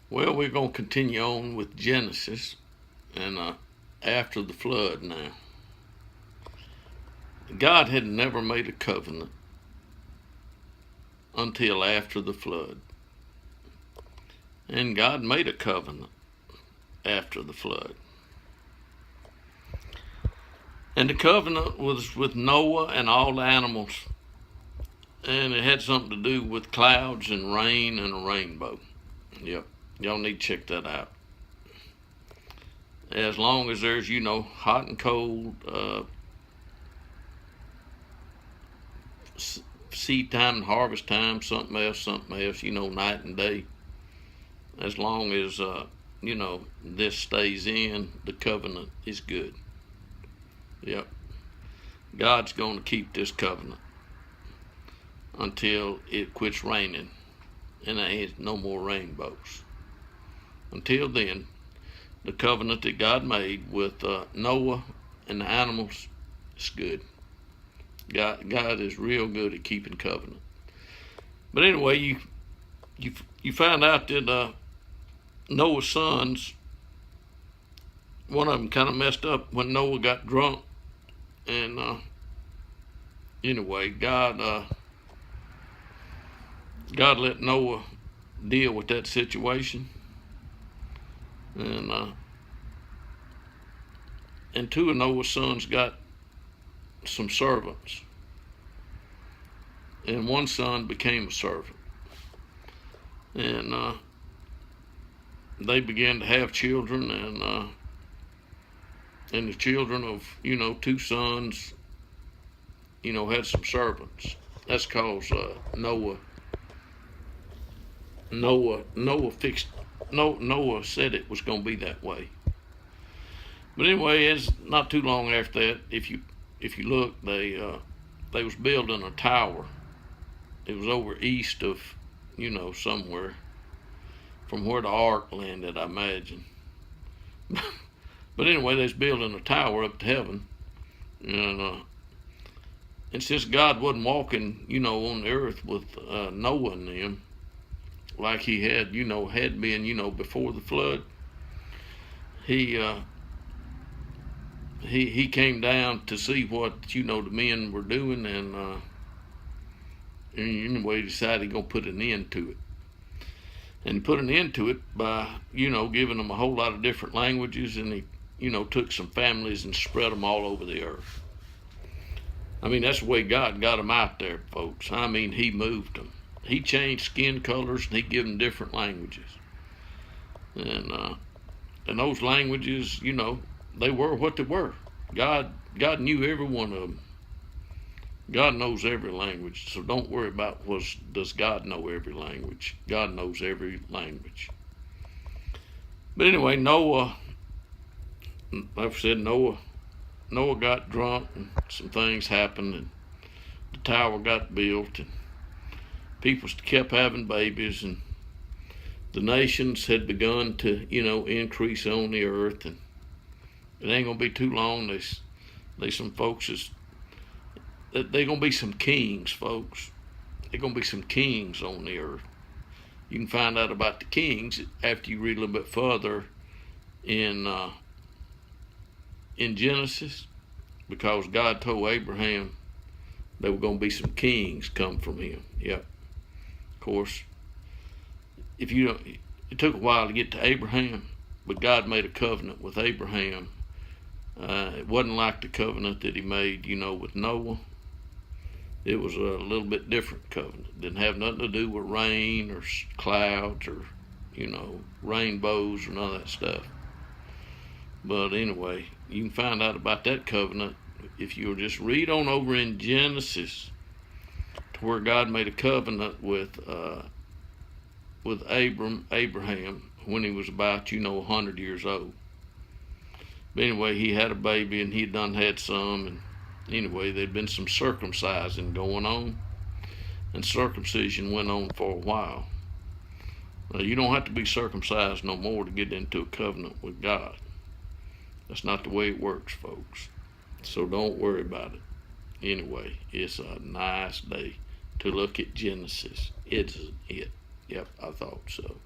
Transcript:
Well, we're going to continue on with Genesis and after the flood now. God had never made a covenant until after the flood. And God made a covenant after the flood. And the covenant was with Noah and all the animals. And it had something to do with clouds and rain and a rainbow. Yep, y'all need to check that out. As long as there's, hot and cold, seed time and harvest time, something else, night and day. As long as, this stays in, the covenant is good. Yep. God's going to keep this covenant until it quits raining and there ain't no more rainbows. Until then, the covenant that God made with Noah and the animals is good. God is real good at keeping covenant. But anyway, you find out that Noah's sons, one of them kind of messed up when Noah got drunk, and anyway, God let Noah deal with that situation, and two of Noah's sons got some servants, and one son became a servant, and they began to have children, and the children of two sons had some servants. That's cause Noah said it was going to be that way. But anyway, it's not too long after that. If you look, they was building a tower. It was over east of somewhere from where the ark landed, I imagine. But anyway, they was building a tower up to heaven, and since God wasn't walking on the earth with Noah and them like he had been before the flood, he came down to see what the men were doing, and anyway he decided he's gonna put an end to it. And he put an end to it by giving them a whole lot of different languages, and he took some families and spread them all over the earth. I mean, that's the way God got them out there, folks. I mean, he moved them. He changed skin colors, and he gave them different languages. And those languages, they were what they were. God knew every one of them. God knows every language, so don't worry about does God know every language. God knows every language. But anyway, Noah, like I said, Noah got drunk, and some things happened, and the tower got built, and people kept having babies, and the nations had begun to increase on the earth, and it ain't gonna be too long. There's some folks they're gonna be some kings, folks. They're gonna be some kings on the earth. You can find out about the kings after you read a little bit further in Genesis, because God told Abraham there were going to be some kings come from him. Yep. Of course, it took a while to get to Abraham, but God made a covenant with Abraham. It wasn't like the covenant that he made, with Noah. It was a little bit different covenant. It didn't have nothing to do with rain or clouds or, rainbows or none of that stuff. But anyway, you can find out about that covenant if you'll just read on over in Genesis, to where God made a covenant with Abraham when he was about 100 years old. But anyway, he had a baby, and he'd done had some, and anyway, there'd been some circumcising going on, and circumcision went on for a while. You don't have to be circumcised no more to get into a covenant with God. That's not the way it works, folks. So don't worry about it. Anyway, it's a nice day to look at Genesis. Isn't it? Yep, I thought so.